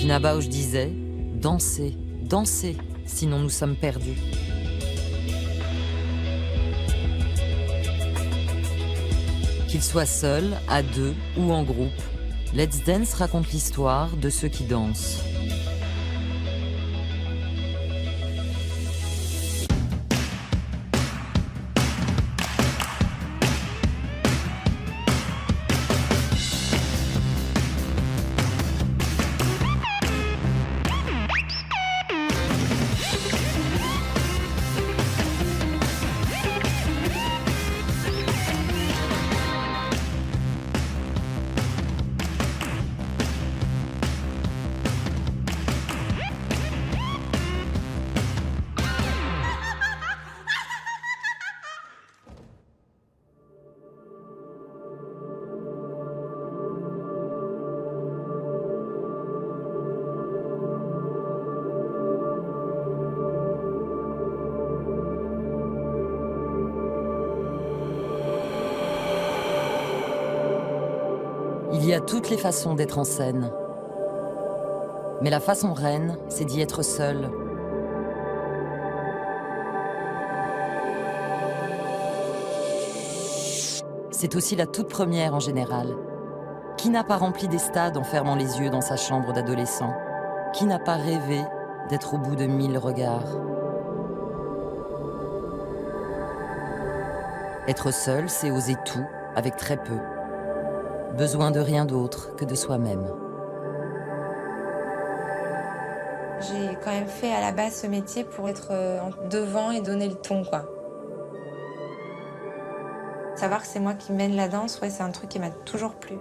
Pina Bausch disait « Dansez, dansez, sinon nous sommes perdus ». Qu'ils soient seuls, à deux ou en groupe, Let's Dance raconte l'histoire de ceux qui dansent. Il y a toutes les façons d'être en scène. Mais la façon reine, c'est d'y être seul. C'est aussi la toute première en général. Qui n'a pas rempli des stades en fermant les yeux dans sa chambre d'adolescent? Qui n'a pas rêvé d'être au bout de 1000 regards? Être seul, c'est oser tout avec très peu. Besoin de rien d'autre que de soi-même. J'ai quand même fait à la base ce métier pour être devant et donner le ton, quoi. Savoir que c'est moi qui mène la danse, ouais, c'est un truc qui m'a toujours plu.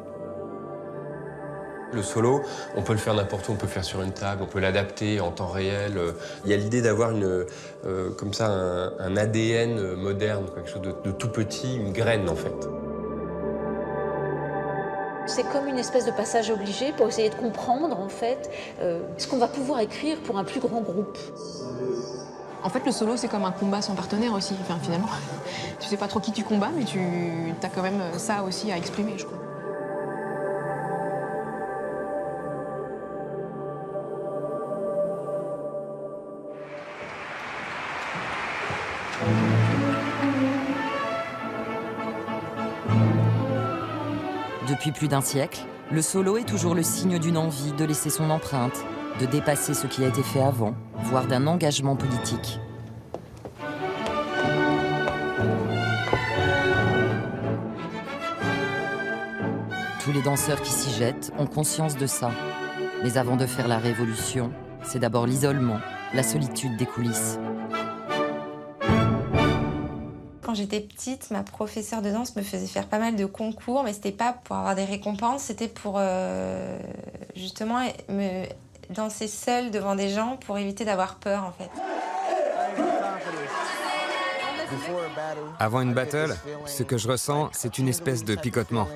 Le solo, on peut le faire n'importe où, on peut le faire sur une table, on peut l'adapter en temps réel. Il y a l'idée d'avoir comme ça un ADN moderne, quelque chose de tout petit, une graine en fait. C'est comme une espèce de passage obligé pour essayer de comprendre, en fait, ce qu'on va pouvoir écrire pour un plus grand groupe. En fait, le solo, c'est comme un combat sans partenaire aussi, enfin, finalement. Tu sais pas trop qui tu combats, mais tu as quand même ça aussi à exprimer, je crois. Depuis plus d'un siècle, le solo est toujours le signe d'une envie de laisser son empreinte, de dépasser ce qui a été fait avant, voire d'un engagement politique. Tous les danseurs qui s'y jettent ont conscience de ça. Mais avant de faire la révolution, c'est d'abord l'isolement, la solitude des coulisses. Quand j'étais petite, ma professeure de danse me faisait faire pas mal de concours, mais c'était pas pour avoir des récompenses, c'était pour justement me danser seule devant des gens pour éviter d'avoir peur, en fait. Avant une battle, ce que je ressens, c'est une espèce de picotement.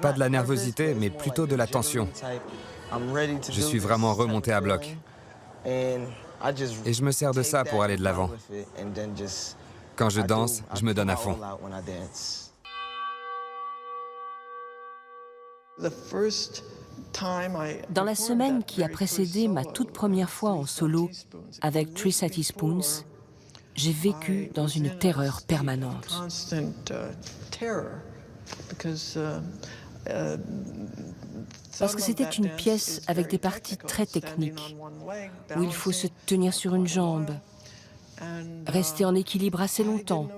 Pas de la nervosité, mais plutôt de la tension. Je suis vraiment remonté à bloc. Et je me sers de ça pour aller de l'avant. Quand je danse, je me donne à fond. Dans la semaine qui a précédé ma toute première fois en solo avec Three Teaspoons, j'ai vécu dans une terreur permanente. Parce que c'était une pièce avec des parties très techniques, où il faut se tenir sur une jambe, rester en équilibre assez longtemps,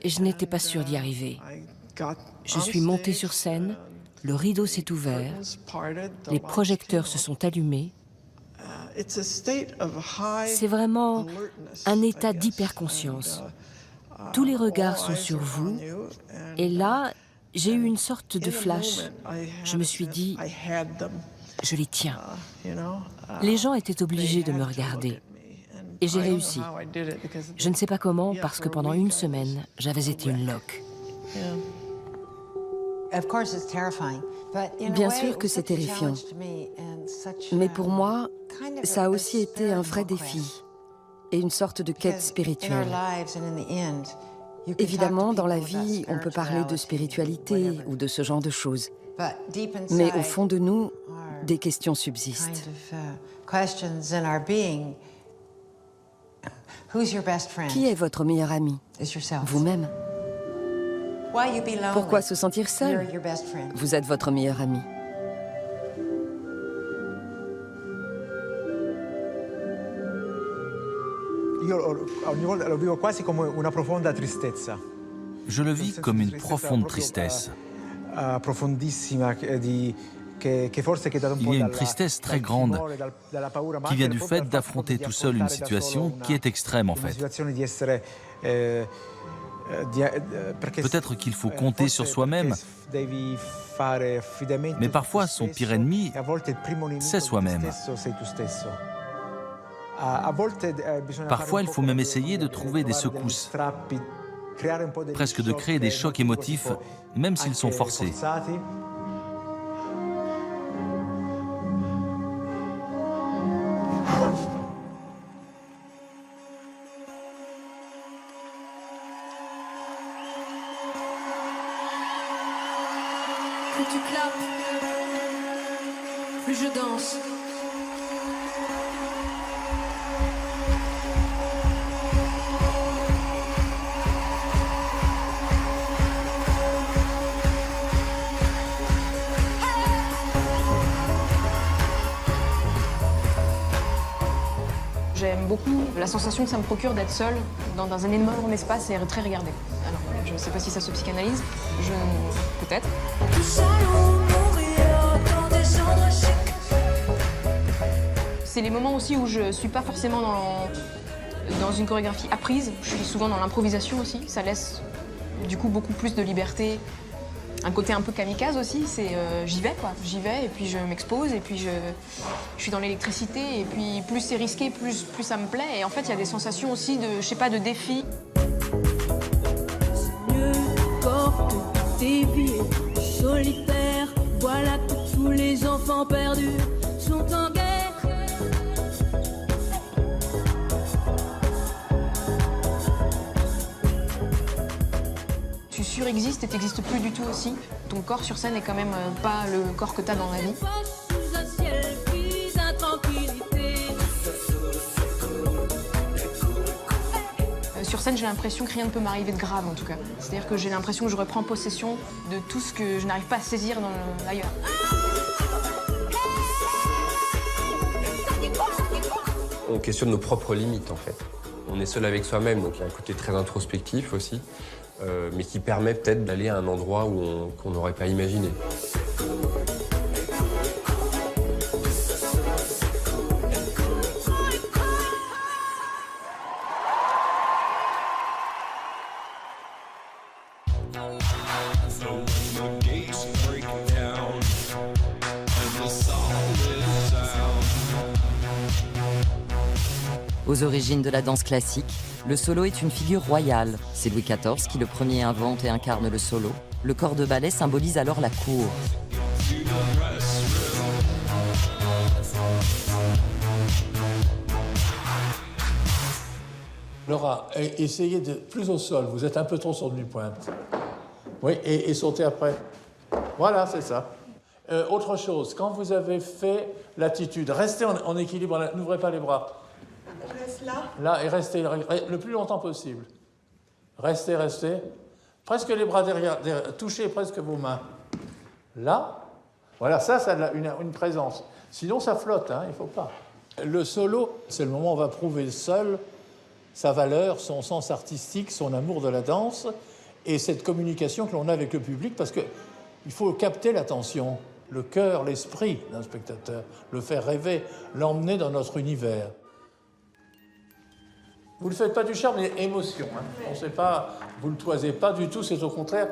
et je n'étais pas sûre d'y arriver. Je suis montée sur scène, le rideau s'est ouvert, les projecteurs se sont allumés. C'est vraiment un état d'hyperconscience. Tous les regards sont sur vous, et là, j'ai eu une sorte de flash. Je me suis dit, je les tiens. Les gens étaient obligés de me regarder. Et j'ai réussi. Je ne sais pas comment, parce que pendant une semaine, j'avais été une loque. Bien sûr que c'est terrifiant. Mais pour moi, ça a aussi été un vrai défi et une sorte de quête spirituelle. Évidemment, dans la vie, on peut parler de spiritualité ou de ce genre de choses. Mais au fond de nous, des questions subsistent. Qui est votre meilleur ami? Vous-même. Pourquoi se sentir seul? Vous êtes votre meilleur ami. Je le vis comme une profonde tristesse. Il y a une tristesse très grande qui vient du fait d'affronter tout seul une situation qui est extrême en fait. Peut-être qu'il faut compter sur soi-même, mais parfois son pire ennemi, c'est soi-même. Parfois, il faut même essayer de trouver des secousses, presque de créer des chocs émotifs, même s'ils sont forcés. Plus tu clapes, plus je danse. J'aime beaucoup la sensation que ça me procure d'être seule dans un énorme espace et très regardée. Alors, je ne sais pas si ça se psychanalyse, peut-être. C'est les moments aussi où je ne suis pas forcément dans une chorégraphie apprise. Je suis souvent dans l'improvisation aussi. Ça laisse du coup beaucoup plus de liberté. Un côté un peu kamikaze aussi, c'est j'y vais quoi. J'y vais et puis je m'expose et puis je suis dans l'électricité et puis plus c'est risqué, plus ça me plaît. Et en fait, il y a des sensations aussi de, je sais pas, de défi. Solitaire, voilà que tous les enfants perdus sont en guerre. Tu surexistes et t'existes plus du tout aussi. Ton corps sur scène est quand même pas le corps que t'as dans la vie. Sur scène, j'ai l'impression que rien ne peut m'arriver de grave, en tout cas. C'est-à-dire que j'ai l'impression que je reprends possession de tout ce que je n'arrive pas à saisir ailleurs. On questionne nos propres limites, en fait. On est seul avec soi-même, donc il y a un côté très introspectif aussi, mais qui permet peut-être d'aller à un endroit qu'on n'aurait pas imaginé. Aux origines de la danse classique, le solo est une figure royale. C'est Louis XIV qui le premier invente et incarne le solo. Le corps de ballet symbolise alors la cour. Laura, essayez de plus au sol. Vous êtes un peu trop sur demi-pointe. Oui, et sautez après. Voilà, c'est ça. Autre chose, quand vous avez fait l'attitude, restez en équilibre, n'ouvrez pas les bras. Je reste là. Là, et restez le plus longtemps possible. Restez. Presque les bras derrière, touchez presque vos mains. Là, voilà, ça a une présence. Sinon, ça flotte, hein, il ne faut pas. Le solo, c'est le moment où on va prouver seul sa valeur, son sens artistique, son amour de la danse et cette communication que l'on a avec le public, parce qu'il faut capter l'attention, le cœur, l'esprit d'un spectateur, le faire rêver, l'emmener dans notre univers. Vous ne le faites pas du charme, mais émotion. Hein. On sait pas, vous ne le toisez pas du tout, c'est au contraire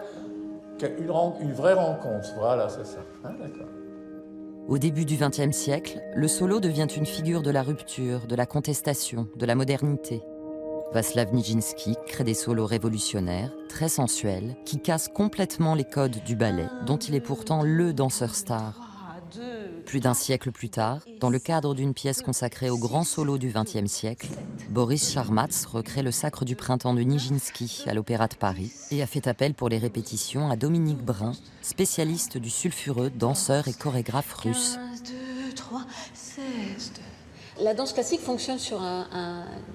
une vraie rencontre. Voilà, c'est ça. Hein, d'accord. Au début du XXe siècle, le solo devient une figure de la rupture, de la contestation, de la modernité. Václav Nijinsky crée des solos révolutionnaires, très sensuels, qui cassent complètement les codes du ballet, dont il est pourtant le danseur star. Plus d'un siècle plus tard, dans le cadre d'une pièce consacrée au grand solo du XXe siècle, Boris Charmatz recrée le Sacre du printemps de Nijinsky à l'Opéra de Paris et a fait appel pour les répétitions à Dominique Brun, spécialiste du sulfureux, danseur et chorégraphe russe. 3, 16, 2. La danse classique fonctionne sur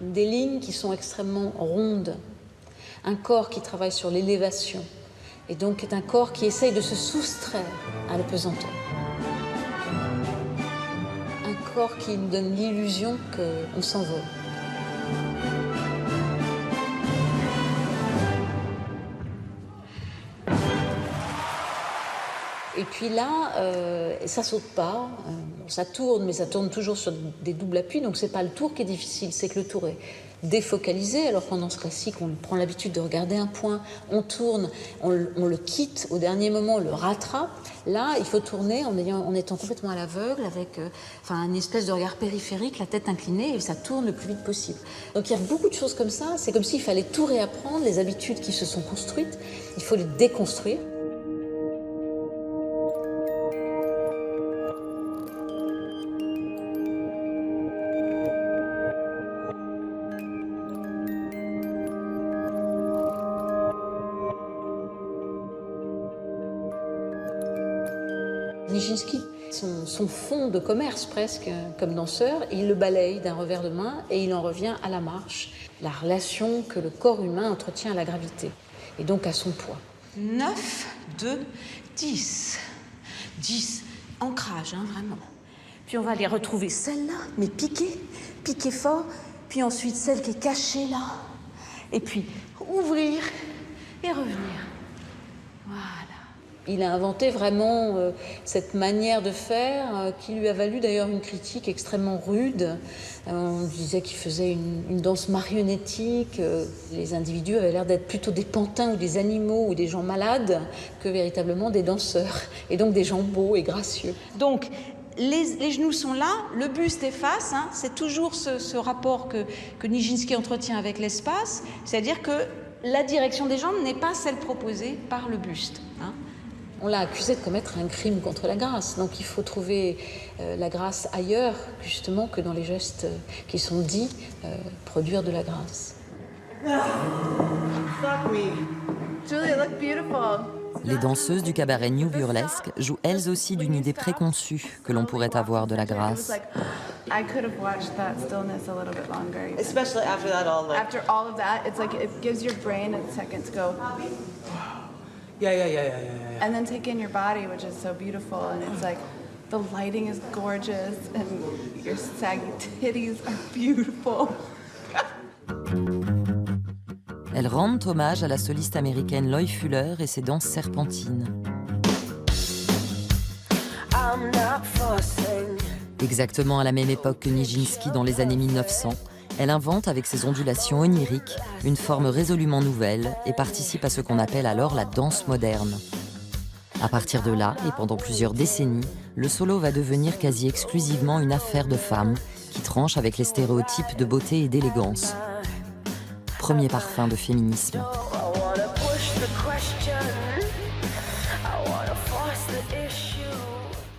des lignes qui sont extrêmement rondes. Un corps qui travaille sur l'élévation. Et donc est un corps qui essaye de se soustraire à la pesanteur. Un corps qui nous donne l'illusion qu'on s'envole. Et puis là, ça saute pas, ça tourne, mais ça tourne toujours sur des doubles appuis, donc c'est pas le tour qui est difficile, c'est que le tour est défocalisé. Alors qu'en danse classique, on prend l'habitude de regarder un point, on tourne, on le quitte, au dernier moment, on le rattrape. Là, il faut tourner en étant complètement à l'aveugle, avec une espèce de regard périphérique, la tête inclinée, et ça tourne le plus vite possible. Donc il y a beaucoup de choses comme ça, c'est comme s'il fallait tout réapprendre, les habitudes qui se sont construites, il faut les déconstruire. Nijinsky, son fond de commerce presque comme danseur, il le balaye d'un revers de main et il en revient à la marche, la relation que le corps humain entretient à la gravité et donc à son poids. 9, 2, 10. 10, ancrage, vraiment. Puis on va aller retrouver celle-là, mais piquée fort, puis ensuite celle qui est cachée là, et puis ouvrir et revenir. Voilà. Il a inventé vraiment cette manière de faire qui lui a valu d'ailleurs une critique extrêmement rude. On disait qu'il faisait une danse marionnettique. Les individus avaient l'air d'être plutôt des pantins ou des animaux ou des gens malades que véritablement des danseurs. Et donc des gens beaux et gracieux. Donc les genoux sont là, le buste est face. C'est toujours ce rapport que Nijinsky entretient avec l'espace. C'est-à-dire que la direction des jambes n'est pas celle proposée par le buste. On l'a accusé de commettre un crime contre la grâce, donc il faut trouver la grâce ailleurs, justement, que dans les gestes qui sont dits produire de la grâce. Les danseuses du cabaret New Burlesque jouent elles aussi d'une idée préconçue que l'on pourrait avoir de la grâce. I could have watched that stillness a little bit longer. Even. Especially after that all. After all of that, it's like it gives your brain a second to go. Yeah. And then take in your body, which is so beautiful, and it's like the lighting is gorgeous, and your saggy titties are beautiful. Elles rendent hommage à la soliste américaine Loie Fuller et ses danses serpentines. Exactement à la même époque que Nijinsky dans les années 1900, elle invente avec ses ondulations oniriques une forme résolument nouvelle et participe à ce qu'on appelle alors la danse moderne. À partir de là, et pendant plusieurs décennies, le solo va devenir quasi exclusivement une affaire de femmes qui tranche avec les stéréotypes de beauté et d'élégance. Premier parfum de féminisme.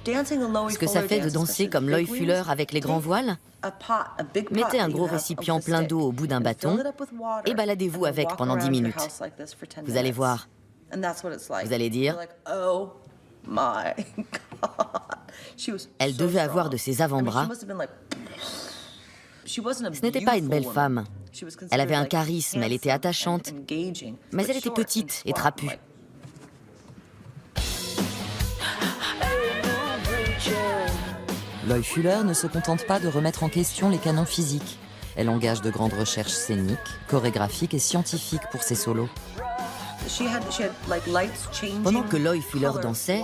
Ce que ça fait de danser comme Loie Fuller avec les grands voiles? Mettez un gros récipient plein d'eau au bout d'un bâton et baladez-vous avec pendant 10 minutes. Vous allez voir. Vous allez dire... Elle devait avoir de ses avant-bras. Ce n'était pas une belle femme. Elle avait un charisme, elle était attachante, mais elle était petite et trapue. Loie Fuller ne se contente pas de remettre en question les canons physiques. Elle engage de grandes recherches scéniques, chorégraphiques et scientifiques pour ses solos. Pendant que Loie Fuller dansait,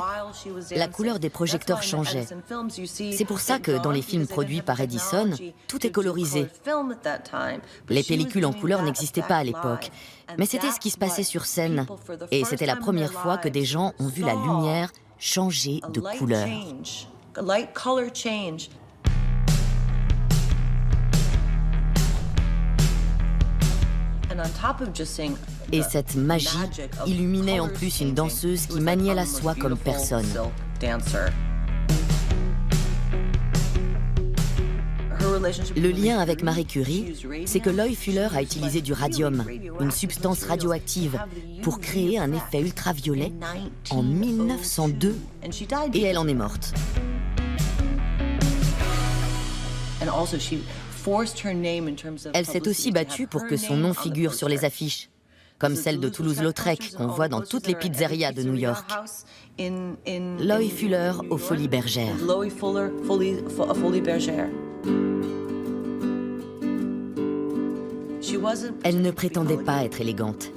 la couleur des projecteurs changeait. C'est pour ça que dans les films produits par Edison, tout est colorisé. Les pellicules en couleur n'existaient pas à l'époque, mais c'était ce qui se passait sur scène. Et c'était la première fois que des gens ont vu la lumière changer de couleur. Et cette magie illuminait en plus une danseuse qui maniait la soie comme personne. Le lien avec Marie Curie, c'est que Loie Fuller a utilisé du radium, une substance radioactive, pour créer un effet ultraviolet en 1902, et elle en est morte. Elle s'est aussi battue pour que son nom figure sur les affiches, comme celle de Toulouse-Lautrec qu'on voit dans toutes les pizzerias de New York. Loie Fuller aux Folies Bergères. Elle ne prétendait pas être élégante.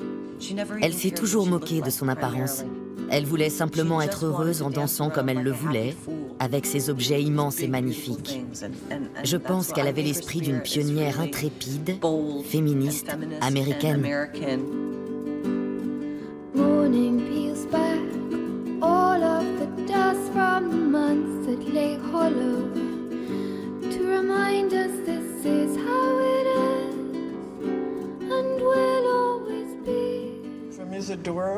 Elle s'est toujours moquée de son apparence. Elle voulait simplement être heureuse en dansant comme elle le voulait, avec ses objets immenses et magnifiques. Je pense qu'elle avait l'esprit d'une pionnière intrépide, féministe, américaine. Morning peels back all of the dust from the months that lay hollow, to remind us this is how it is and will always be.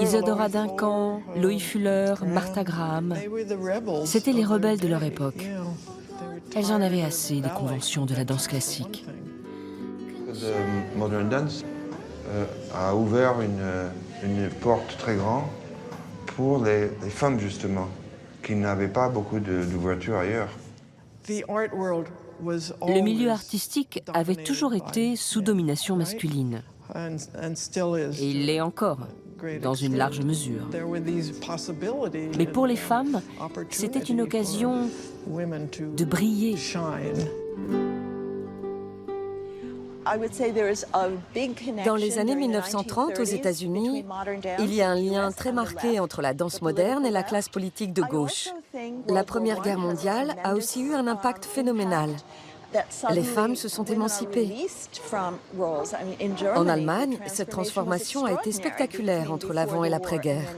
Isadora Duncan, Loie Fuller, Martha Graham, c'étaient les rebelles de leur époque. Elles en avaient assez des conventions de la danse classique. The modern dance a ouvert une porte très grande pour les femmes, justement, qui n'avaient pas beaucoup d'ouverture ailleurs. Le milieu artistique avait toujours été sous domination masculine. Et il l'est encore, dans une large mesure. Mais pour les femmes, c'était une occasion de briller. Dans les années 1930, aux États-Unis, il y a un lien très marqué entre la danse moderne et la classe politique de gauche. La Première Guerre mondiale a aussi eu un impact phénoménal. Les femmes se sont émancipées. En Allemagne, cette transformation a été spectaculaire entre l'avant et l'après-guerre.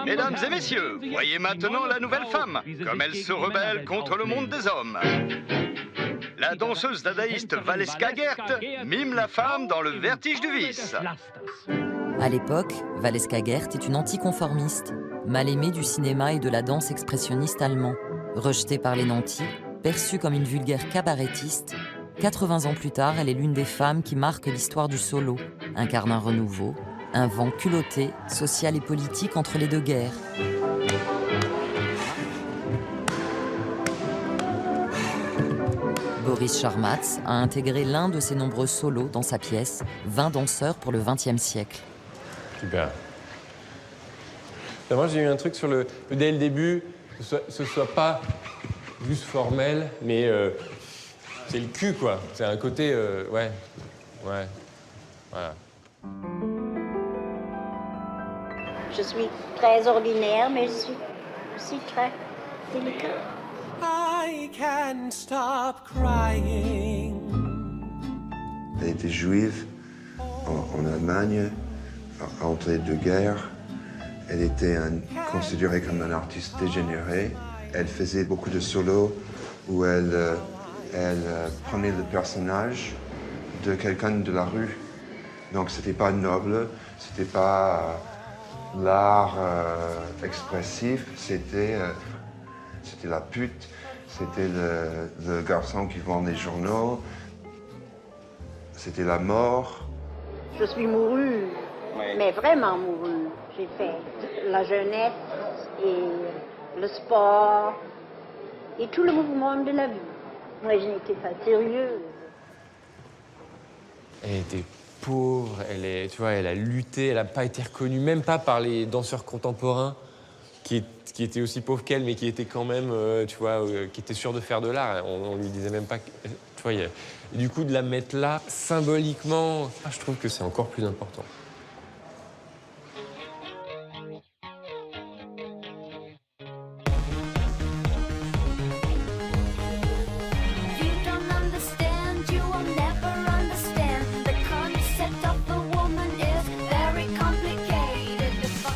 Mesdames et messieurs, voyez maintenant la nouvelle femme, comme elle se rebelle contre le monde des hommes. La danseuse dadaïste Valeska Gert mime la femme dans le vertige du vice. À l'époque, Valeska Gert est une anticonformiste, mal aimée du cinéma et de la danse expressionniste allemand. Rejetée par les nantis, perçue comme une vulgaire cabarettiste, 80 ans plus tard, elle est l'une des femmes qui marquent l'histoire du solo, incarne un renouveau, un vent culotté, social et politique entre les deux guerres. Boris Charmatz a intégré l'un de ses nombreux solos dans sa pièce « 20 danseurs pour le XXe siècle ». Super. Moi, j'ai eu un truc sur dès le début, ce soit pas juste formel, mais c'est le cul, quoi. C'est un côté, ouais, voilà. Je suis très ordinaire, mais je suis aussi très délicate. I can't stop crying. Elle était juive en Allemagne, entre les deux guerres. Elle était considérée comme un artiste dégénéré. Elle faisait beaucoup de solos où elle prenait le personnage de quelqu'un de la rue. Donc c'était pas noble, c'était pas l'art expressif, c'était la pute, c'était le garçon qui vend les journaux, c'était la mort. Je suis mourue, mais vraiment mourue. J'ai fait la jeunesse et le sport et tout le mouvement de la vie. Moi, je n'étais pas sérieuse. Elle était pauvre, elle a lutté, elle n'a pas été reconnue, même pas par les danseurs contemporains qui étaient aussi pauvres qu'elle, mais qui étaient quand même, qui étaient sûrs de faire de l'art. On lui disait même pas que... Et du coup, de la mettre là, symboliquement, je trouve que c'est encore plus important.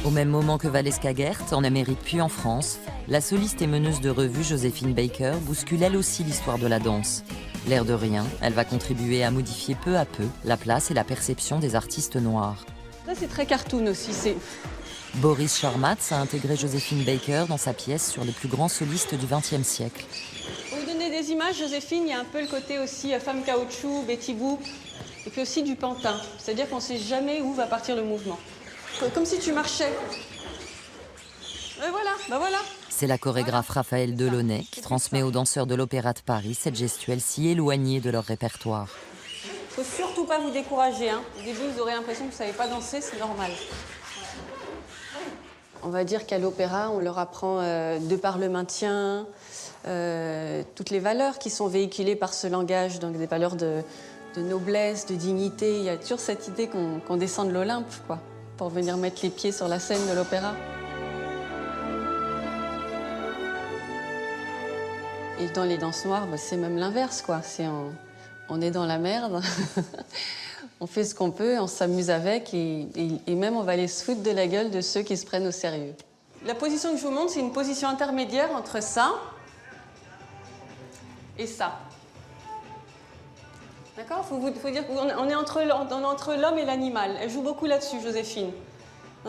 Au même moment que Valeska Gert, en Amérique puis en France, la soliste et meneuse de revue Joséphine Baker bouscule elle aussi l'histoire de la danse. L'air de rien, elle va contribuer à modifier peu à peu la place et la perception des artistes noirs. Ça, c'est très cartoon aussi. Boris Charmatz a intégré Joséphine Baker dans sa pièce sur les plus grands solistes du XXe siècle. Pour vous donner des images, Joséphine, il y a un peu le côté aussi femme caoutchouc, Betty Boop, et puis aussi du pantin. C'est-à-dire qu'on ne sait jamais où va partir le mouvement. Comme si tu marchais. Voilà. C'est la chorégraphe Raphaël Delaunay qui transmet aux danseurs de l'Opéra de Paris cette gestuelle si éloignée de leur répertoire. Il ne faut surtout pas vous décourager. Hein. Au début, vous aurez l'impression que vous ne savez pas danser, c'est normal. On va dire qu'à l'opéra, on leur apprend, de par le maintien, toutes les valeurs qui sont véhiculées par ce langage, donc des valeurs de noblesse, de dignité. Il y a toujours cette idée qu'on descend de l'Olympe, quoi, pour venir mettre les pieds sur la scène de l'opéra. Et dans les danses noires, c'est même l'inverse, quoi. On est dans la merde, on fait ce qu'on peut, on s'amuse avec et même on va aller se foutre de la gueule de ceux qui se prennent au sérieux. La position que je vous montre, c'est une position intermédiaire entre ça et ça. D'accord ? Faut dire qu'on est entre l'homme et l'animal. Elle joue beaucoup là-dessus, Joséphine.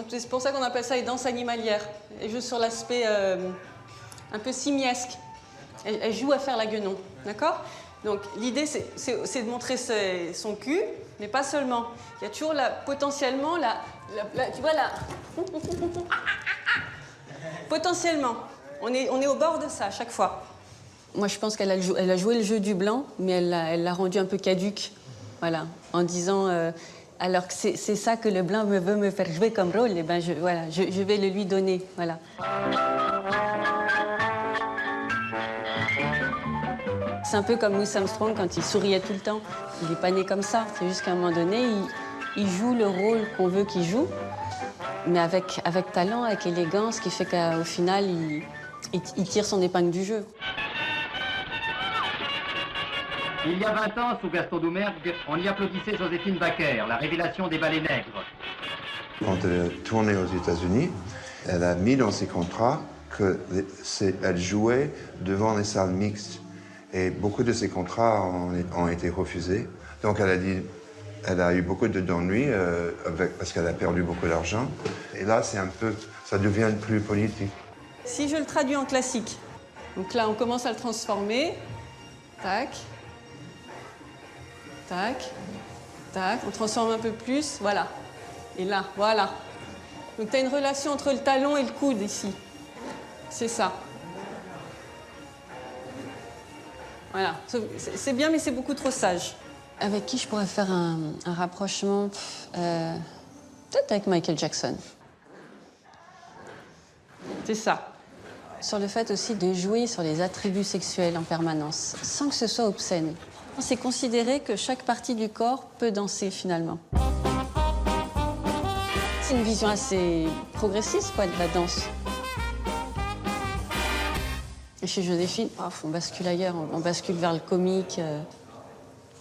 C'est pour ça qu'on appelle ça les danses animalières. Elle joue sur l'aspect un peu simiesque. Elle joue à faire la guenon, d'accord ? Donc l'idée, c'est de montrer son cul, mais pas seulement. Il y a toujours potentiellement tu vois là. Potentiellement. On est au bord de ça à chaque fois. Moi, je pense qu'elle a joué le jeu du blanc, mais elle l'a rendu un peu caduque. Voilà, en disant alors que c'est ça que le blanc veut me faire jouer comme rôle, et ben je vais le lui donner. Voilà. C'est un peu comme Louis Armstrong quand il souriait tout le temps. Il n'est pas né comme ça. C'est juste qu'à un moment donné, il joue le rôle qu'on veut qu'il joue, mais avec talent, avec élégance, ce qui fait qu'au final, il tire son épingle du jeu. Il y a 20 ans, sous Gaston Doumergue, on y applaudissait Joséphine Baker, la révélation des ballets nègres. Quand elle a tourné aux États-Unis, elle a mis dans ses contrats qu'elle jouait devant les salles mixtes. Et beaucoup de ces contrats ont été refusés. Donc elle a eu beaucoup d'ennuis parce qu'elle a perdu beaucoup d'argent. Et là, ça devient plus politique. Si je le traduis en classique, donc là, on commence à le transformer. Tac, tac, tac. On transforme un peu plus, voilà. Et là, voilà. Donc tu as une relation entre le talon et le coude ici. C'est ça. Voilà, c'est bien, mais c'est beaucoup trop sage. Avec qui je pourrais faire un rapprochement peut-être avec Michael Jackson. C'est ça. Sur le fait aussi de jouer sur les attributs sexuels en permanence, sans que ce soit obscène. C'est considérer que chaque partie du corps peut danser, finalement. C'est une vision assez progressiste, quoi, de la danse. Et chez Joséphine, on bascule ailleurs, on bascule vers le comique,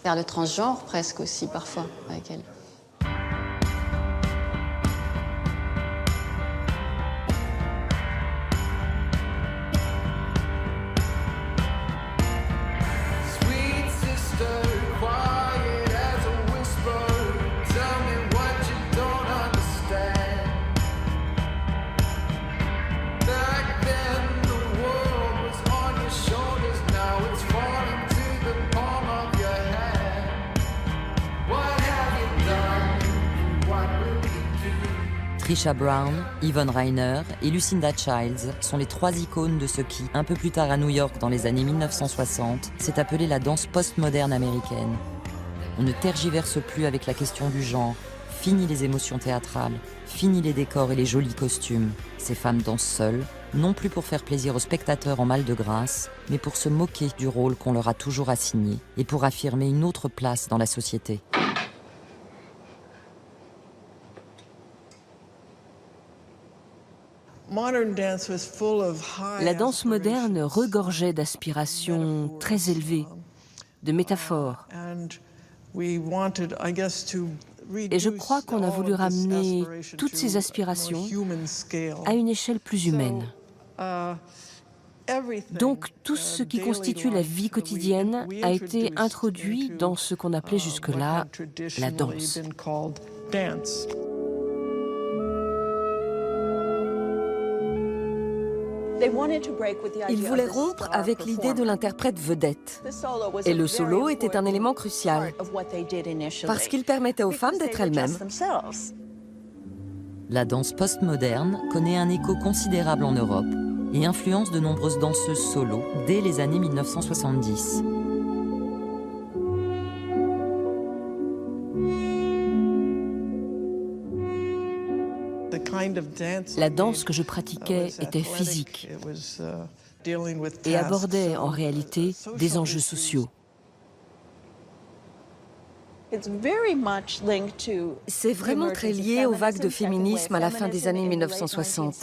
vers le transgenre presque aussi parfois avec elle. Trisha Brown, Yvonne Rainer et Lucinda Childs sont les trois icônes de ce qui, un peu plus tard à New York dans les années 1960, s'est appelé la danse postmoderne américaine. On ne tergiverse plus avec la question du genre, fini les émotions théâtrales, fini les décors et les jolis costumes. Ces femmes dansent seules, non plus pour faire plaisir aux spectateurs en mal de grâce, mais pour se moquer du rôle qu'on leur a toujours assigné et pour affirmer une autre place dans la société. La danse moderne regorgeait d'aspirations très élevées, de métaphores. Et je crois qu'on a voulu ramener toutes ces aspirations à une échelle plus humaine. Donc tout ce qui constitue la vie quotidienne a été introduit dans ce qu'on appelait jusque-là la danse. Ils voulaient rompre avec l'idée de l'interprète vedette. Et le solo était un élément crucial, parce qu'il permettait aux femmes d'être elles-mêmes. La danse postmoderne connaît un écho considérable en Europe et influence de nombreuses danseuses solo dès les années 1970. La danse que je pratiquais était physique et abordait en réalité des enjeux sociaux. C'est vraiment très lié aux vagues de féminisme à la fin des années 1960.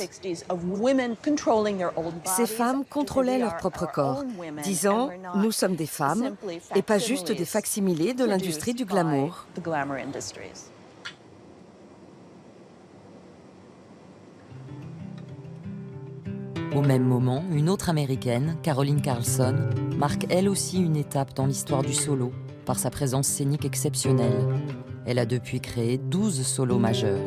Ces femmes contrôlaient leur propre corps, disant « nous sommes des femmes et pas juste des facsimilés de l'industrie du glamour ». Au même moment, une autre américaine, Caroline Carlson, marque elle aussi une étape dans l'histoire du solo, par sa présence scénique exceptionnelle. Elle a depuis créé 12 solos majeurs.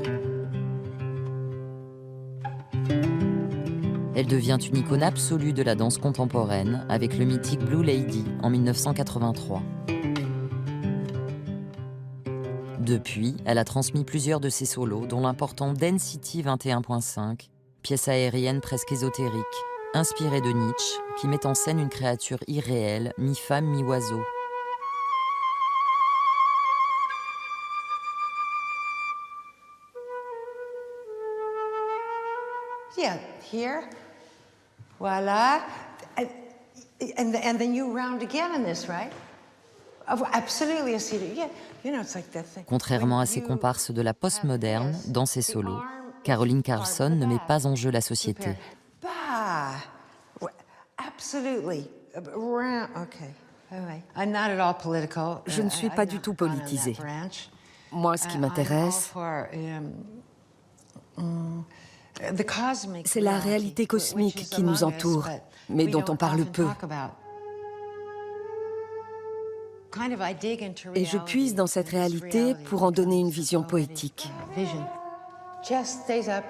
Elle devient une icône absolue de la danse contemporaine avec le mythique Blue Lady en 1983. Depuis, elle a transmis plusieurs de ses solos, dont l'important Density 21.5, pièce aérienne presque ésotérique, inspirée de Nietzsche, qui met en scène une créature irréelle, mi-femme, mi-oiseau. Yeah, here. Voila. And then you round again in this, right? Absolutely, yeah. You know, it's like that thing. Contrairement à ses comparses de la postmoderne, dans ses solos, Caroline Carlson ne met pas en jeu la société. Bah, absolutely. Okay. I'm not at all political. Je ne suis pas du tout politisée. Moi, ce qui m'intéresse, c'est la réalité cosmique qui nous entoure, mais dont on parle peu. Et je puise dans cette réalité pour en donner une vision poétique. Chest stays up.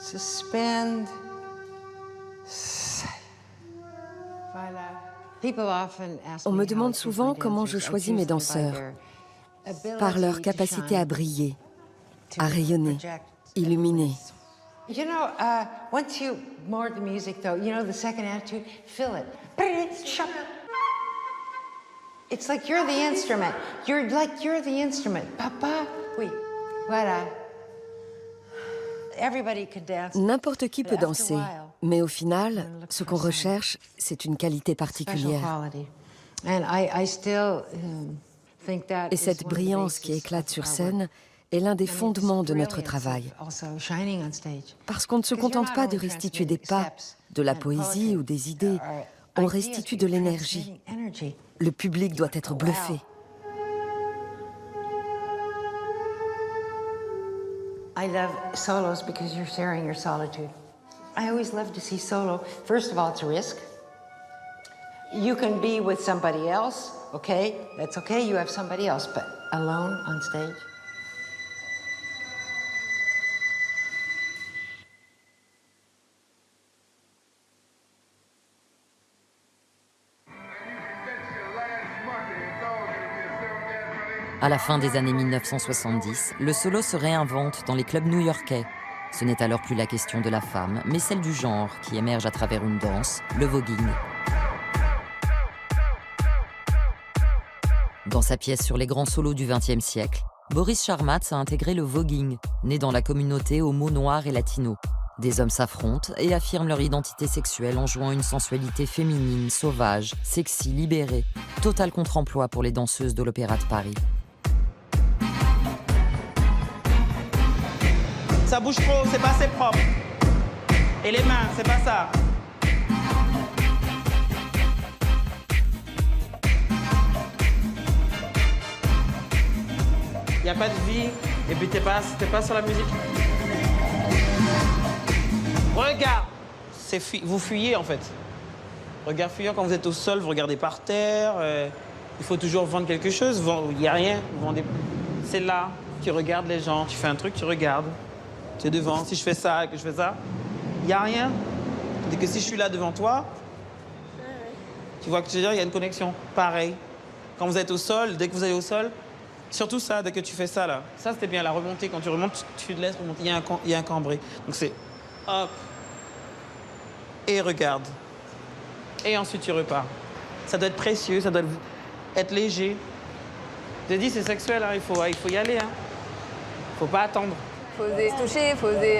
Suspend. On me demande souvent comment je choisis mes danseurs. Par leur capacité à briller, à rayonner, illuminer. You know, once you more the music, though, you know the second attitude, feel it. It's like you're the instrument. You're the instrument. Papa, oui, voilà. Everybody can dance. N'importe qui peut danser, mais au final, ce qu'on recherche, c'est une qualité particulière. Et cette brillance qui éclate sur scène est l'un des fondements de notre travail. Parce qu'on ne se contente pas de restituer des pas, de la poésie ou des idées, on restitue de l'énergie. Le public doit être bluffé. I love solos because you're sharing your solitude. I always love to see solo. First of all, it's a risk. You can be with somebody else, okay? That's okay, you have somebody else, but alone on stage. À la fin des années 1970, le solo se réinvente dans les clubs new-yorkais. Ce n'est alors plus la question de la femme, mais celle du genre qui émerge à travers une danse, le voguing. Dans sa pièce sur les grands solos du XXe siècle, Boris Charmatz a intégré le voguing, né dans la communauté homo noir et latino. Des hommes s'affrontent et affirment leur identité sexuelle en jouant une sensualité féminine, sauvage, sexy, libérée. Total contre-emploi pour les danseuses de l'Opéra de Paris. Ça bouge trop, c'est pas assez propre. Et les mains, c'est pas ça. Y a pas de vie, et puis t'es pas sur la musique. Regard, vous fuyez en fait. Regard fuyant, quand vous êtes au sol, vous regardez par terre. Il faut toujours vendre quelque chose. Il n'y a rien. Vous vendez... C'est là, tu regardes les gens. Tu fais un truc, tu regardes. Tu es devant. Si je fais ça et que je fais ça, il n'y a rien. Dès que si je suis là devant toi, tu vois que je veux dire, il y a une connexion. Pareil. Quand vous êtes au sol, dès que vous allez au sol, surtout ça, dès que tu fais ça, là. Ça, c'était bien, la remontée. Quand tu remontes, tu te laisses remonter. Il y a un cambré. Donc c'est hop. Et regarde. Et ensuite, tu repars. Ça doit être précieux, ça doit être léger. Je te dis, c'est sexuel, hein. Il faut y aller. Hein. Faut pas attendre. Faut oser se toucher, faut oser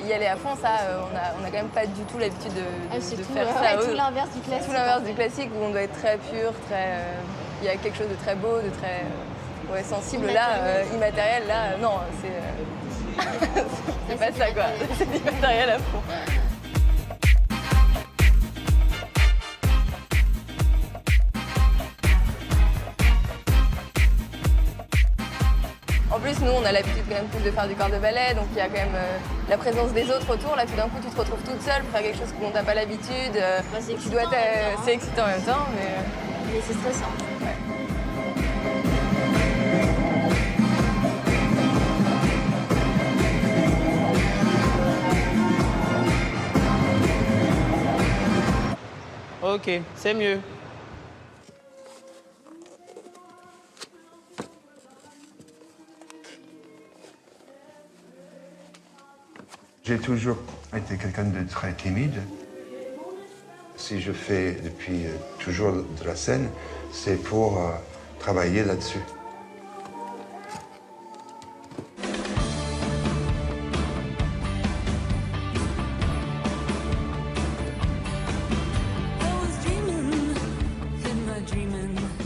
y aller à fond. Ça, on a quand même pas du tout l'habitude de faire ça. Tout l'inverse du classique. Tout l'inverse du classique où on doit être très pur, très. Il y a quelque chose de très beau, de très sensible. Là, immatériel. Là, non, c'est c'est pas ça quoi. C'est immatériel à fond. En plus, nous, on a l'habitude quand même plus de faire du corps de ballet, donc il y a quand même la présence des autres autour. Là, tout d'un coup, tu te retrouves toute seule pour faire quelque chose dont tu n'as pas l'habitude. C'est excitant en même temps, mais c'est stressant. Ouais. Ok, c'est mieux. J'ai toujours été quelqu'un de très timide. Si je fais depuis toujours de la scène, c'est pour travailler là-dessus.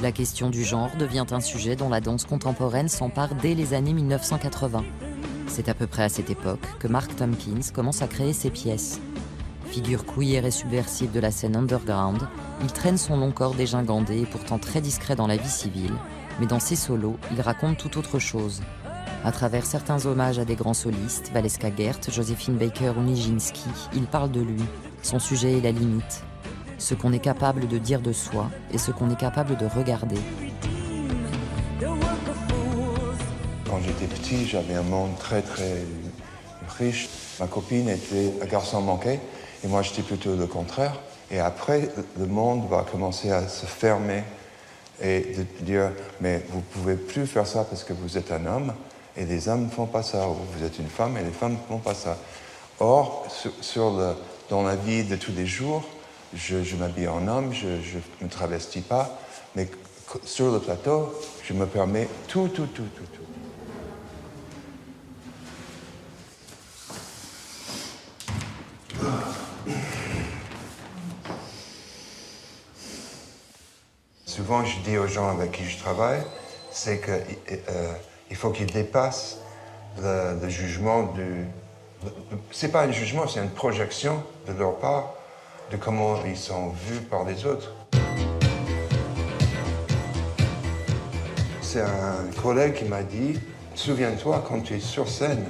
La question du genre devient un sujet dont la danse contemporaine s'empare dès les années 1980. C'est à peu près à cette époque que Mark Tompkins commence à créer ses pièces. Figure queer et subversive de la scène underground, il traîne son long corps dégingandé et pourtant très discret dans la vie civile, mais dans ses solos, il raconte tout autre chose. À travers certains hommages à des grands solistes, Valeska Gert, Joséphine Baker ou Nijinsky, il parle de lui. Son sujet est la limite. Ce qu'on est capable de dire de soi et ce qu'on est capable de regarder. Quand j'étais petit, j'avais un monde très riche. Ma copine était un garçon manqué et moi j'étais plutôt le contraire. Et après, le monde va commencer à se fermer et de dire mais vous pouvez plus faire ça parce que vous êtes un homme et les hommes ne font pas ça. Ou vous êtes une femme et les femmes ne font pas ça. Or, dans la vie de tous les jours, je m'habille en homme, je ne me travestis pas, mais sur le plateau, je me permets tout. Souvent, je dis aux gens avec qui je travaille, c'est qu'il faut qu'ils dépassent le jugement du... C'est pas un jugement, c'est une projection de leur part de comment ils sont vus par les autres. C'est un collègue qui m'a dit, souviens-toi, quand tu es sur scène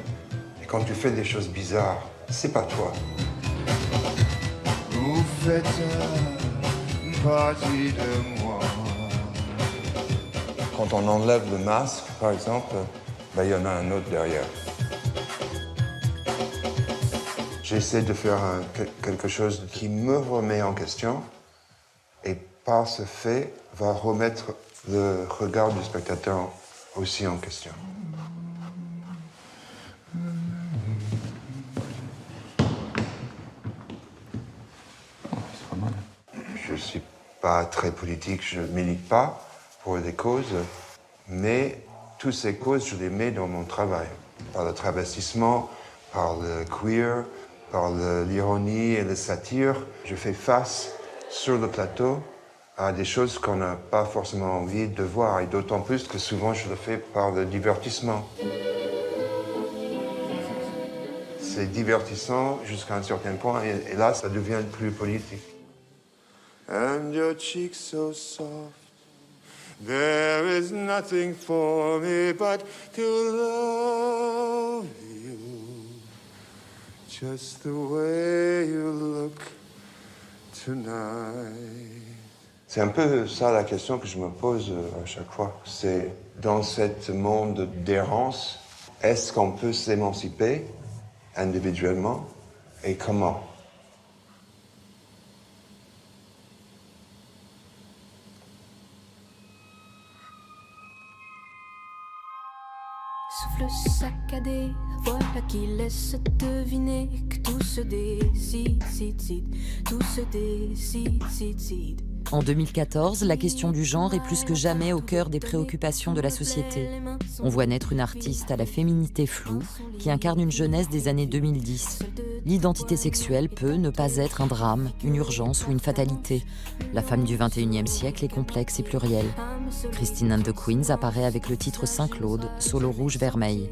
et quand tu fais des choses bizarres, c'est pas toi. Vous faites partie de moi. Quand on enlève le masque, par exemple, il y en a un autre derrière. J'essaie de faire quelque chose qui me remet en question et par ce fait va remettre le regard du spectateur aussi en question. Je ne suis pas très politique, je ne milite pas pour des causes, mais toutes ces causes, je les mets dans mon travail. Par le travestissement, par le queer, par l'ironie et la satire, je fais face sur le plateau à des choses qu'on n'a pas forcément envie de voir, et d'autant plus que souvent je le fais par le divertissement. C'est divertissant jusqu'à un certain point, et là, ça devient plus politique. And your cheeks so soft, there is nothing for me but to love you. Just the way you look tonight. C'est un peu ça la question que je me pose à chaque fois. C'est dans ce monde d'errance, est-ce qu'on peut s'émanciper individuellement et comment? souffle saccadé, voilà qui laisse deviner que tout se décide, tout se décide. En 2014, la question du genre est plus que jamais au cœur des préoccupations de la société. On voit naître une artiste à la féminité floue qui incarne une jeunesse des années 2010. L'identité sexuelle peut ne pas être un drame, une urgence ou une fatalité. La femme du XXIe siècle est complexe et plurielle. Christine and the Queens apparaît avec le titre Saint-Claude, solo rouge-vermeil.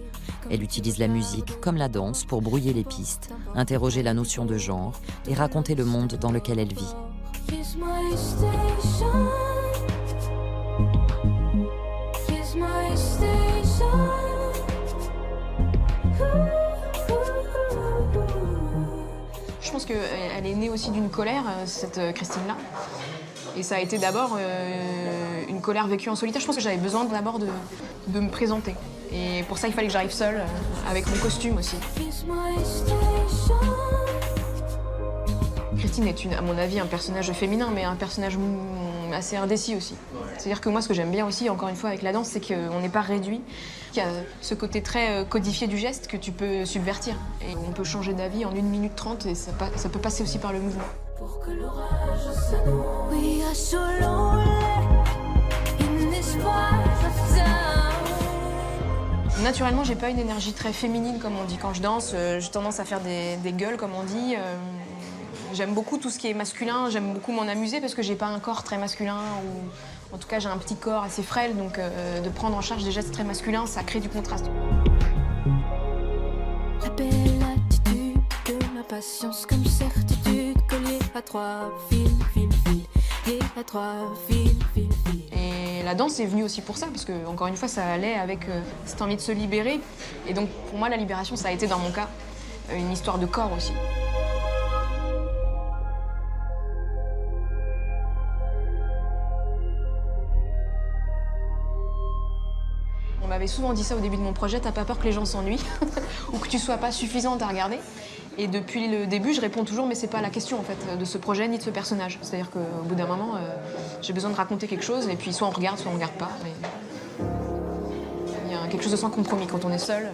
Elle utilise la musique comme la danse pour brouiller les pistes, interroger la notion de genre et raconter le monde dans lequel elle vit. Here's my station. Here's my station. Je pense qu'elle est née aussi d'une colère, cette Christine-là. Et ça a été d'abord une colère vécue en solitaire. Je pense que j'avais besoin d'abord de me présenter. Et pour ça, il fallait que j'arrive seule, avec mon costume aussi. Christine est, à mon avis, un personnage féminin, mais un personnage assez indécis aussi. C'est-à-dire que moi, ce que j'aime bien aussi, encore une fois, avec la danse, c'est qu'on n'est pas réduit. Il y a ce côté très codifié du geste que tu peux subvertir. Et on peut changer d'avis en 1 minute 30 et ça peut passer aussi par le mouvement. Pour que l'orage s'annonce. We are so lonely in this part of town. Naturellement, j'ai pas une énergie très féminine, comme on dit. Quand je danse, j'ai tendance à faire des gueules, comme on dit. J'aime beaucoup tout ce qui est masculin, j'aime beaucoup m'en amuser parce que j'ai pas un corps très masculin ou en tout cas j'ai un petit corps assez frêle, donc de prendre en charge des gestes très masculins, ça crée du contraste. La belle attitude de ma patience comme certitude collier à 3 fils, lié à 3 fils. Et la danse est venue aussi pour ça parce que encore une fois ça allait avec cette envie de se libérer et donc pour moi la libération ça a été dans mon cas une histoire de corps aussi. On m'avait souvent dit ça au début de mon projet, t'as pas peur que les gens s'ennuient ou que tu sois pas suffisante à regarder. Et depuis le début, je réponds toujours, mais c'est pas la question en fait de ce projet ni de ce personnage. C'est-à-dire qu'au bout d'un moment, j'ai besoin de raconter quelque chose et puis soit on regarde pas. Mais il y a quelque chose de sans compromis quand on est seul.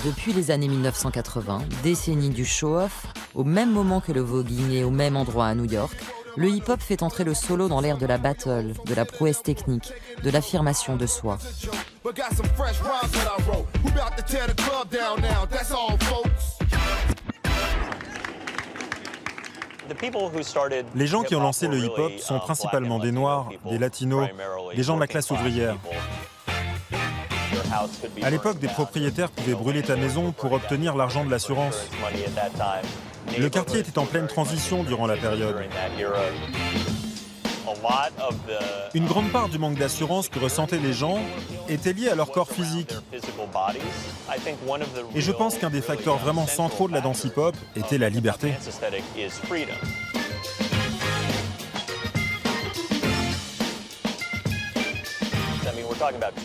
Depuis les années 1980, décennie du show-off, au même moment que le voguing et au même endroit à New York, le hip-hop fait entrer le solo dans l'ère de la battle, de la prouesse technique, de l'affirmation de soi. Les gens qui ont lancé le hip-hop sont principalement des Noirs, des Latinos, des gens de la classe ouvrière. À l'époque, des propriétaires pouvaient brûler ta maison pour obtenir l'argent de l'assurance. Le quartier était en pleine transition durant la période. Une grande part du manque d'assurance que ressentaient les gens était liée à leur corps physique. Et je pense qu'un des facteurs vraiment centraux de la danse hip-hop était la liberté.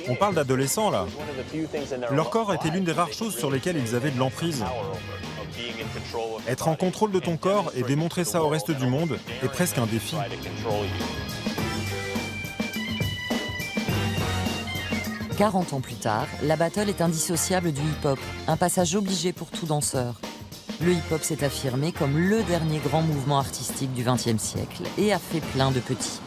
On parle d'adolescents, là. Leur corps était l'une des rares choses sur lesquelles ils avaient de l'emprise. Être en contrôle de ton corps et démontrer ça au reste du monde est presque un défi. 40 ans plus tard, la battle est indissociable du hip-hop, un passage obligé pour tout danseur. Le hip-hop s'est affirmé comme le dernier grand mouvement artistique du XXe siècle et a fait plein de petits.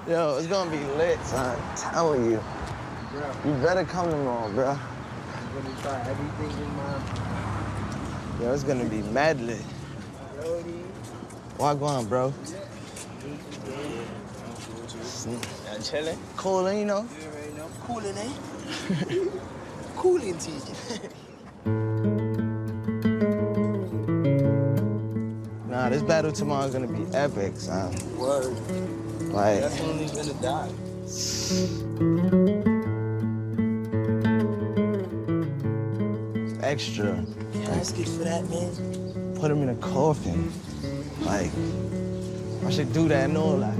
Yo, it's gonna be lit, son. I'm telling you. You better come tomorrow, bro. I'm gonna try everything in my... Yo, it's gonna be mad lit. Walk on, bro. Chilling. Cooling, you know? You already know. Cooling, eh? Cooling, TJ. Nah, this battle tomorrow is gonna be epic, son. Word. Like... Definitely gonna die. Extra. Casket for that, man. Put him in a coffin. Like, I should do that and all that.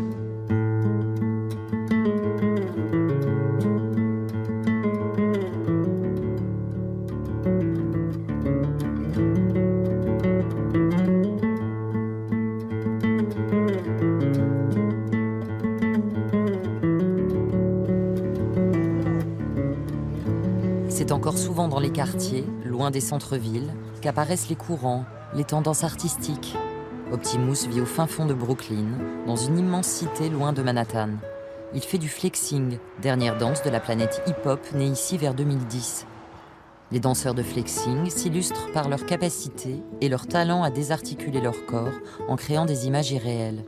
C'est encore souvent dans les quartiers, loin des centres-villes, qu'apparaissent les courants, les tendances artistiques. Optimus vit au fin fond de Brooklyn, dans une immense cité loin de Manhattan. Il fait du flexing, dernière danse de la planète hip-hop née ici vers 2010. Les danseurs de flexing s'illustrent par leur capacité et leur talent à désarticuler leur corps en créant des images irréelles.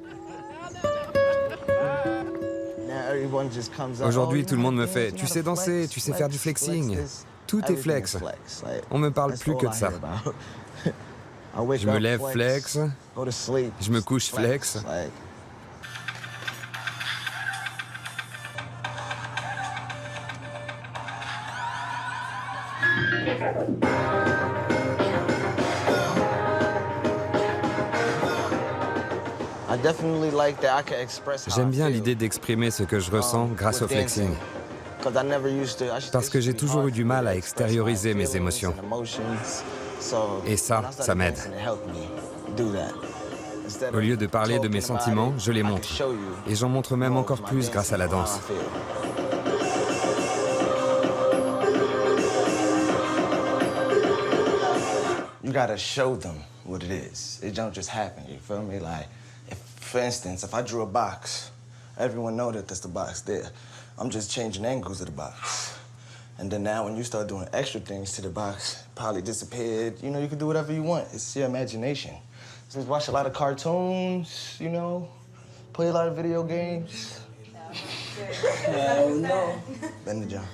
Aujourd'hui, tout le monde me fait « Tu sais danser, tu sais faire du flexing. Tout est flex. » On me parle plus que de ça. Je me lève flex, je me couche flex. J'aime bien l'idée d'exprimer ce que je ressens grâce au flexing. Parce que j'ai toujours eu du mal à extérioriser mes émotions. Et ça m'aide. Au lieu de parler de mes sentiments, je les montre. Et j'en montre même encore plus grâce à la danse. You gotta show them what it is. It don't just happen, you feel me? Like, for instance, if I drew a box, everyone know that that's the box there. I'm just changing angles of the box. And then now when you start doing extra things to the box, probably disappeared, you know, you can do whatever you want. It's your imagination. Just watch a lot of cartoons, you know, play a lot of video games. Hell no. Bend the jump.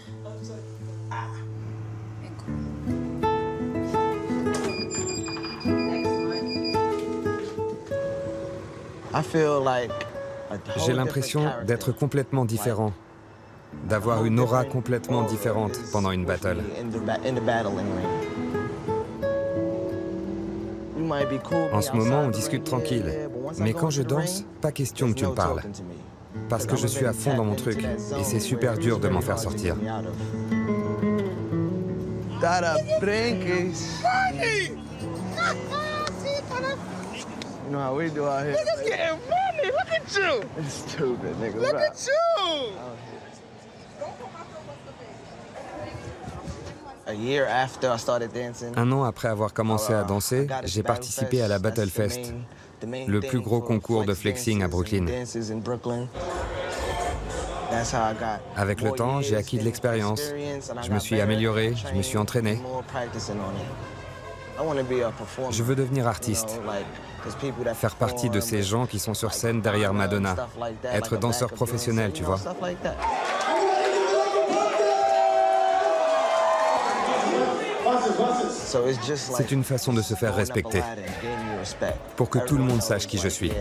J'ai l'impression d'être complètement différent, d'avoir une aura complètement différente pendant une battle. En ce moment, on discute tranquille, mais quand je danse, pas question que tu me parles, parce que je suis à fond dans mon truc, et c'est super dur de m'en faire sortir. You know how we do out here. Niggas getting money. Look at you. It's stupid, nigga. Look at you. A year after I started dancing. Un an après avoir commencé à danser, j'ai participé à la Battle Fest, le plus gros concours de flexing à Brooklyn. Avec le temps, j'ai acquis de l'expérience. Je me suis amélioré, je me suis entraîné. Je veux devenir artiste, faire partie de ces gens qui sont sur scène derrière Madonna, être danseur professionnel, tu vois. C'est une façon de se faire respecter, pour que tout le monde sache qui je suis.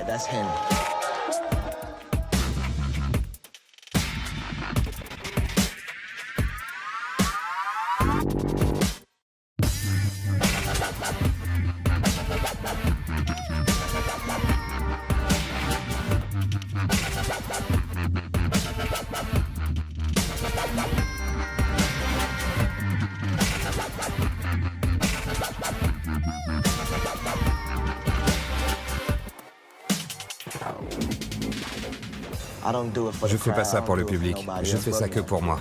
Je fais pas ça pour le public, je fais ça que pour moi.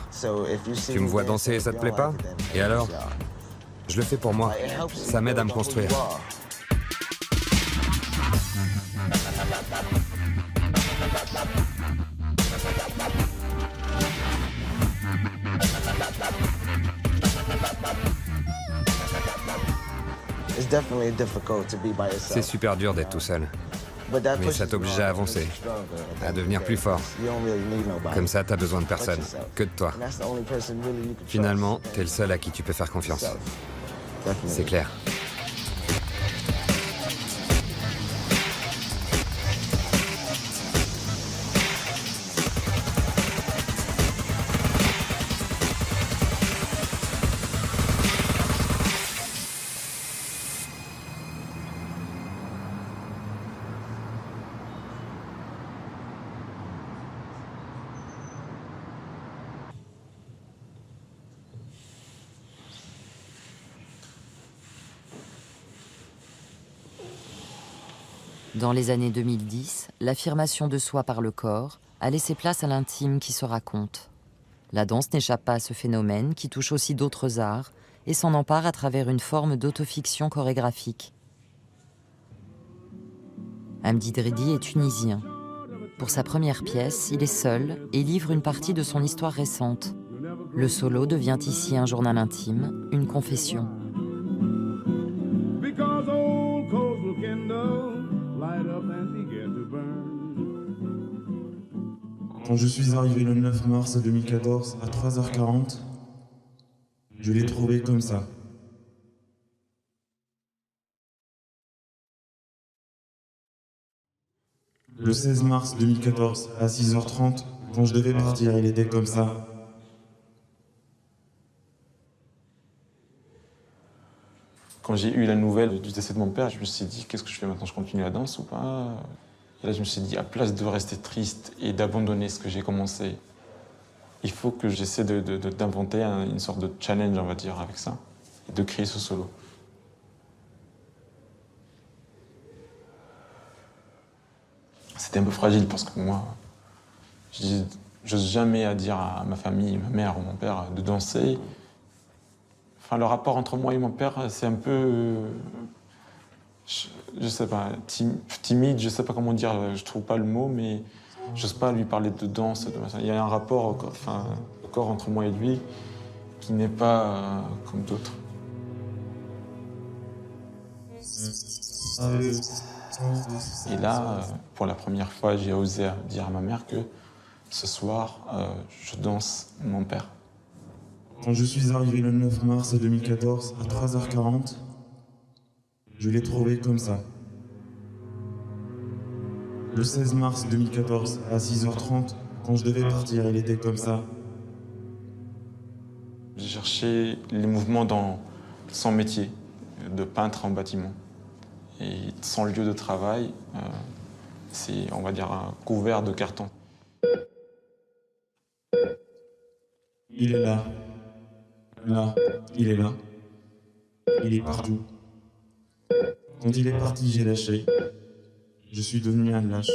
Tu me vois danser et ça te plaît pas? Et alors? Je le fais pour moi, ça m'aide à me construire. C'est super dur d'être tout seul. Mais ça t'oblige à avancer, à devenir plus fort. Comme ça, t'as besoin de personne, que de toi. Finalement, t'es le seul à qui tu peux faire confiance. C'est clair. Dans les années 2010, l'affirmation de soi par le corps a laissé place à l'intime qui se raconte. La danse n'échappe pas à ce phénomène qui touche aussi d'autres arts et s'en empare à travers une forme d'autofiction chorégraphique. Hamdi Dridi est tunisien. Pour sa première pièce, il est seul et livre une partie de son histoire récente. Le solo devient ici un journal intime, une confession. Quand je suis arrivé le 9 mars 2014 à 3h40, je l'ai trouvé comme ça. Le 16 mars 2014 à 6h30, quand je devais partir, il était comme ça. Quand j'ai eu la nouvelle du décès de mon père, je me suis dit, qu'est-ce que je fais maintenant? Je continue la danse ou pas? Et là, je me suis dit, à place de rester triste et d'abandonner ce que j'ai commencé, il faut que j'essaie d'inventer une sorte de challenge, on va dire, avec ça, et de créer ce solo. C'était un peu fragile parce que moi, j'ose jamais dire à ma famille, ma mère ou mon père de danser. Enfin, le rapport entre moi et mon père, c'est un peu... je sais pas, timide, je sais pas comment dire, je trouve pas le mot, mais j'ose pas lui parler de danse. Il y a un rapport au corps entre moi et lui qui n'est pas comme d'autres. Et là, pour la première fois, j'ai osé dire à ma mère que ce soir, je danse mon père. Quand je suis arrivé le 9 mars 2014 à 3h40, je l'ai trouvé comme ça. Le 16 mars 2014 à 6h30, quand je devais partir, il était comme ça. J'ai cherché les mouvements dans son métier de peintre en bâtiment. Et son lieu de travail, c'est, on va dire, un couvert de carton. Il est là. Là, il est là. Il est partout. Quand il est parti, j'ai lâché. Je suis devenu un lâche.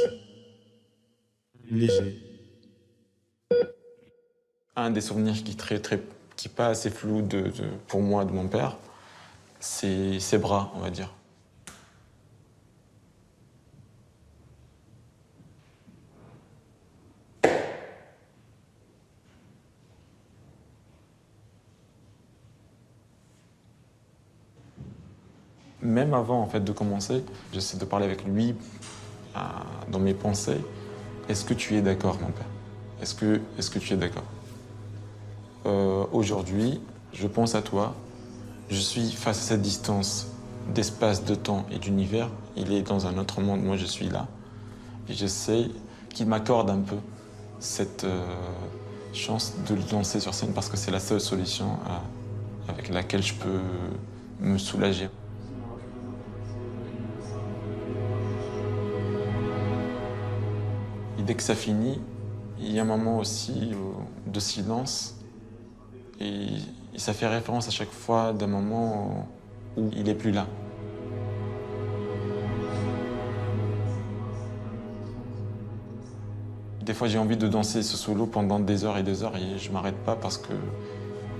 Léger. Un des souvenirs qui est pas assez flou pour moi de mon père, c'est ses bras, on va dire. Même avant en fait, de commencer, j'essaie de parler avec lui dans mes pensées. Est-ce que tu es d'accord, mon père? Est-ce que tu es d'accord? Aujourd'hui, je pense à toi. Je suis face à cette distance d'espace, de temps et d'univers. Il est dans un autre monde, moi je suis là. Et j'essaie qu'il m'accorde un peu cette chance de le danser sur scène parce que c'est la seule solution avec laquelle je peux me soulager. Et dès que ça finit, il y a un moment aussi de silence. Et ça fait référence à chaque fois d'un moment où il n'est plus là. Des fois, j'ai envie de danser ce solo pendant des heures et je m'arrête pas parce que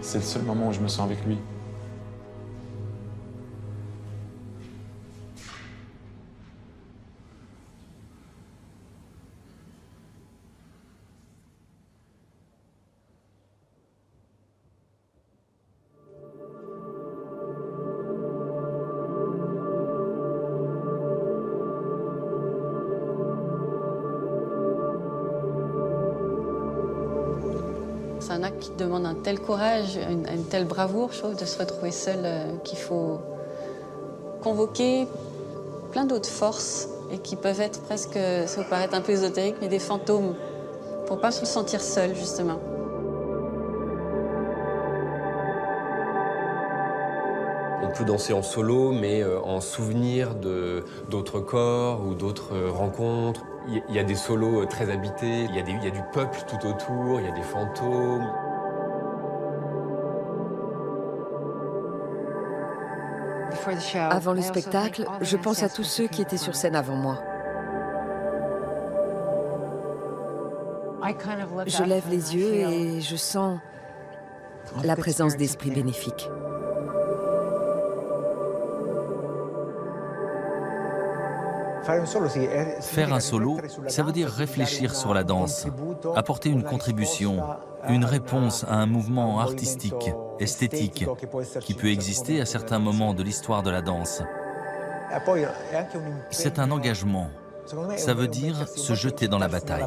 c'est le seul moment où je me sens avec lui. C'est un acte qui demande un tel courage, une telle bravoure, je trouve, de se retrouver seul, qu'il faut convoquer plein d'autres forces et qui peuvent être presque, ça peut paraître un peu ésotérique, mais des fantômes, pour pas se sentir seul, justement. On peut danser en solo, mais en souvenir d'autres corps ou d'autres rencontres. Il y a des solos très habités, il y a du peuple tout autour, il y a des fantômes. Avant le spectacle, je pense à tous ceux qui étaient sur scène avant moi. Je lève les yeux et je sens la présence d'esprits bénéfiques. Faire un solo, ça veut dire réfléchir sur la danse, apporter une contribution, une réponse à un mouvement artistique, esthétique, qui peut exister à certains moments de l'histoire de la danse. C'est un engagement. Ça veut dire se jeter dans la bataille.